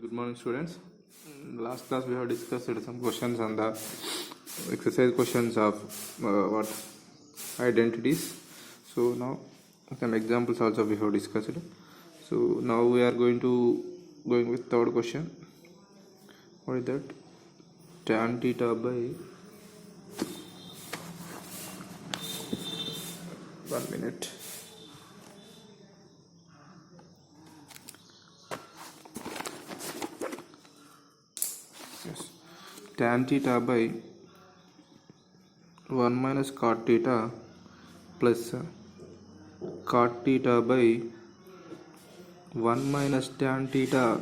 Good morning, students. Last class we have discussed some questions on the exercise questions of what identities. So now some examples also we have discussed. So now we are going with third question. What is that? Tan theta by 1 minute. Yes. Tan theta by 1 minus cot theta plus cot theta by 1 minus tan theta.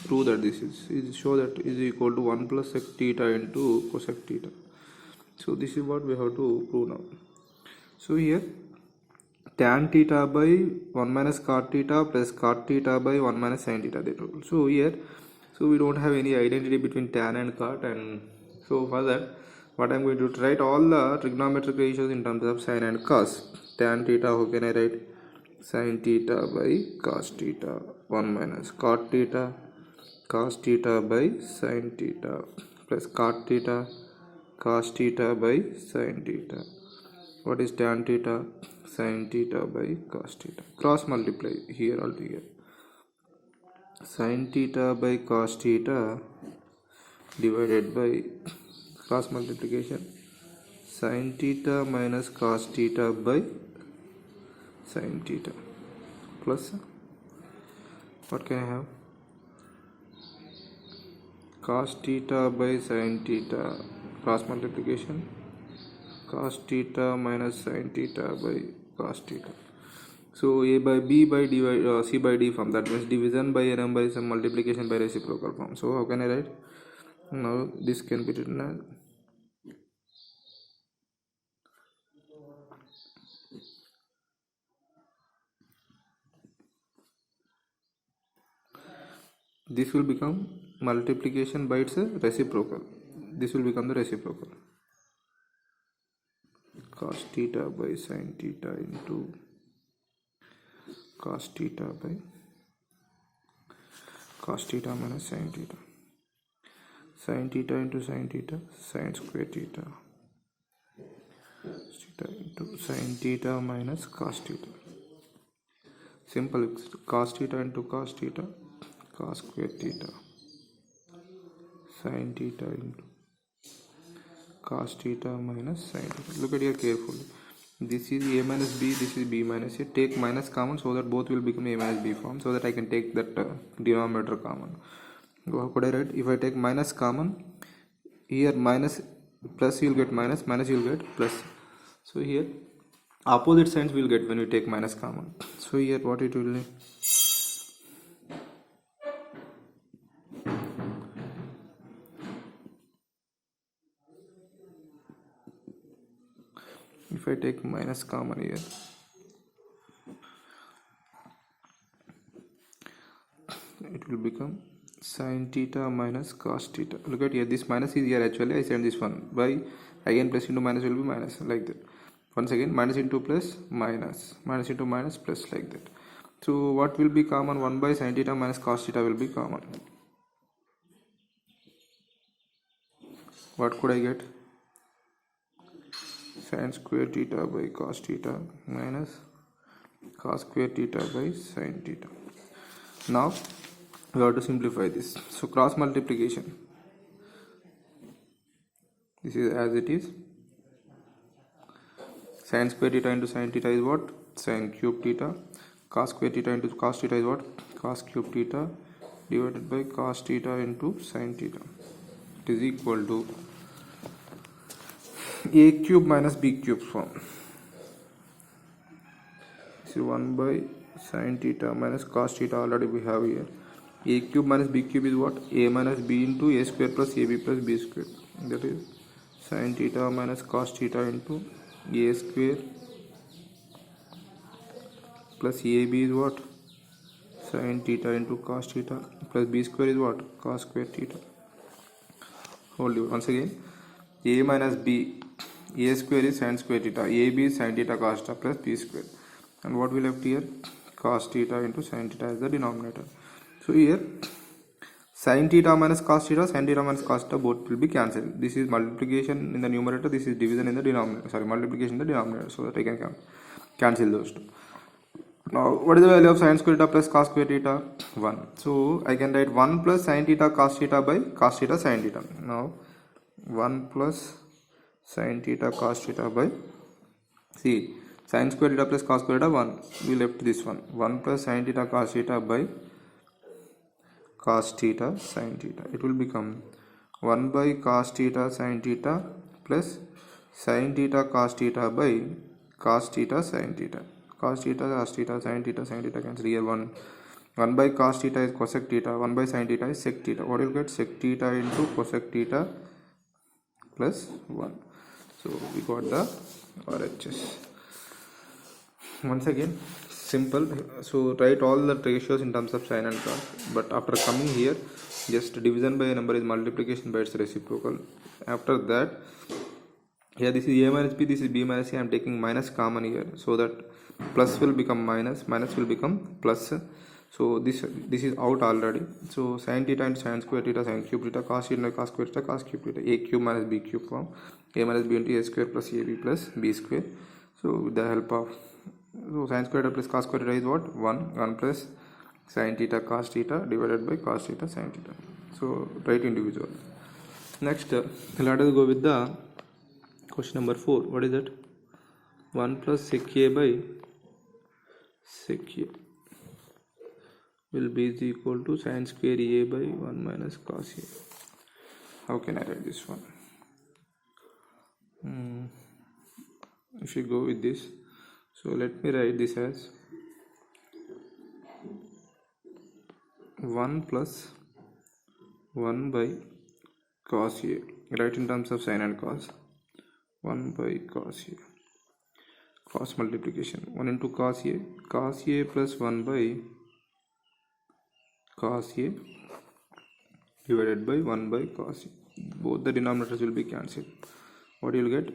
Prove that this is show that is equal to 1 plus sec theta into cosec theta. So this is what we have to prove now. So here tan theta by 1 minus cot theta plus cot theta by 1 minus sin theta. So here we don't have any identity between tan and cot, and so for that what I'm going to write all the trigonometric ratios in terms of sin and cos. Tan theta, how can I write? Sin theta by cos theta 1 minus cot theta cos theta by sin theta plus cot theta cos theta by sin theta. What is tan theta? Sin theta by cos theta. Cross multiply here altogether. Sin theta by cos theta divided by cross multiplication sin theta minus cos theta by sin theta plus what can I have? Cos theta by sin theta cross multiplication cos theta minus sin theta by cos theta. So a by b by d by c by d form, that means division by a number is a multiplication by reciprocal form. So how can I write? Now this can be written as this will become multiplication by its reciprocal. This will become the reciprocal. Cos theta by sin theta into cos theta by cos theta minus sin theta. Sin theta into sin theta, sin square theta. Theta into sin theta minus cos theta. Simple. Cos theta into cos theta, cos square theta. Sin theta into cos theta minus sin theta. Look at here carefully. This is a minus b, this is b minus a. Take minus common so that both will become a minus b form, so that I can take that denominator common. How could I write? If I take minus common, here minus plus you will get minus, minus you will get plus. So here opposite signs will get when you take minus common. So here what it will be? If I take minus common here, it will become sin theta minus cos theta. Look at here, this minus is here actually. I send this one by again plus into minus will be minus, like that. Once again minus into plus minus, minus into minus plus, like that. So what will be common? 1 by sin theta minus cos theta will be common. What could I get? Sin square theta by cos theta minus cos square theta by sin theta. Now we have to simplify this. So cross multiplication. This is as it is. Sin square theta into sin theta is what? Sin cube theta. Cos square theta into cos theta is what? Cos cube theta divided by cos theta into sin theta. It is equal to a cube minus b cube form. This is 1 by sin theta minus cos theta, already we have here. A cube minus b cube is what? A minus b into a square plus ab plus b square. That is sin theta minus cos theta into a square plus ab is what? Sin theta into cos theta plus b square is what? Cos square theta. Hold it once again. A minus b, a square is sin square theta, ab is sin theta cos theta plus b square, and what we left here? Cos theta into sin theta as the denominator. So here sin theta minus cos theta, sin theta minus cos theta both will be cancelled. This is multiplication in the numerator, this is division in the denominator, sorry, multiplication in the denominator, so that I can cancel those two. Now what is the value of sin square theta plus cos square theta? 1. So I can write 1 plus sin theta cos theta by cos theta sin theta. Now 1 plus sin theta cos theta by, see, sin square theta plus cos square theta 1, we left this one, 1 plus sin theta cos theta by cos theta sin theta. It will become 1 by cos theta sin theta plus sin theta cos theta by cos theta sin theta. Cos theta, cos theta, sin theta cancel here. 1 by cos theta is cosec theta, 1 by sin theta is sec theta. What will get? Sec theta into cosec theta plus 1. So we got the RHS. Once again, simple. So write all the ratios in terms of sin and cos, but after coming here, just division by a number is multiplication by its reciprocal. After that, here this is a minus b, this is b minus c. I am taking minus common here, so that plus will become minus, minus will become plus. So this is out already. So sin theta and sin square theta, sin cube theta, cos theta, cos square theta, cos cube theta, a cube minus b cube form, a minus b into a square plus ab plus b square. So with the help of, so sin square theta plus cos square theta is what? 1 plus sin theta cos theta divided by cos theta sin theta. So write individual. Next, let us go with the question number 4. What is that? 1 plus sec a by sec a will be is equal to sin square a by 1 minus cos a. How can I write this one? If you go with this, so let me write this as 1 plus 1 by cos a, write in terms of sin and cos, 1 by cos a, cos multiplication, 1 into cos a plus 1 by cos a divided by 1 by cos a. Both the denominators will be cancelled. What you will get?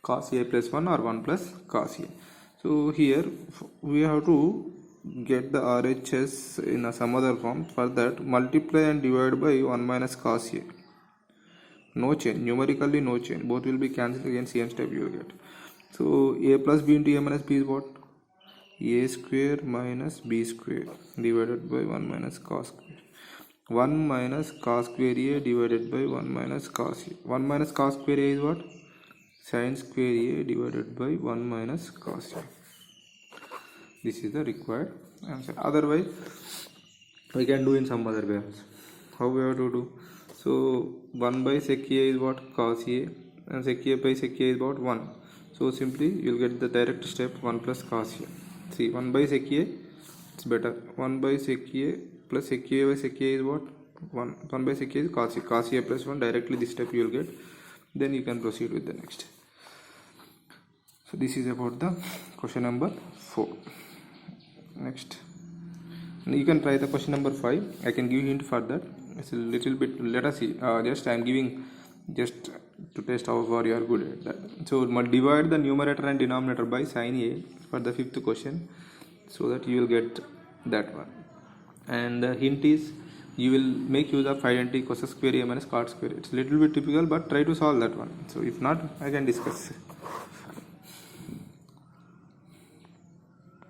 Cos a plus 1 or 1 plus cos a. So here we have to get the RHS in some other form. For that, multiply and divide by 1 minus cos a. No change, numerically no change, both will be cancelled, again same step you will get. So a plus b into a minus b is what? A square minus b square divided by 1 minus cos square. 1 minus cos square a divided by 1 minus cos a. 1 minus cos square a is what? Sin square a divided by 1 minus cos a. This is the required answer. Otherwise, we can do in some other way. How we have to do? So 1 by sec a is what? Cos a, and sec a by sec a is what? 1. So simply you will get the direct step 1 plus cos a. See, 1 by sec a, it's better. 1 by sec a plus sec a by sec a is what? 1. 1 by sec a is cos a. Cos a plus 1, directly this step you will get. Then you can proceed with the next. So this is about the question number 4. Next, you can try the question number 5. I can give hint for that. It's a little bit, let us see. Just I am giving just to test how far you are good at that. So divide the numerator and denominator by sin a for the 5th question, so that you will get that one. And the hint is, you will make use of identity cos square a minus cot square. It's a little bit typical, but try to solve that one. So if not, I can discuss.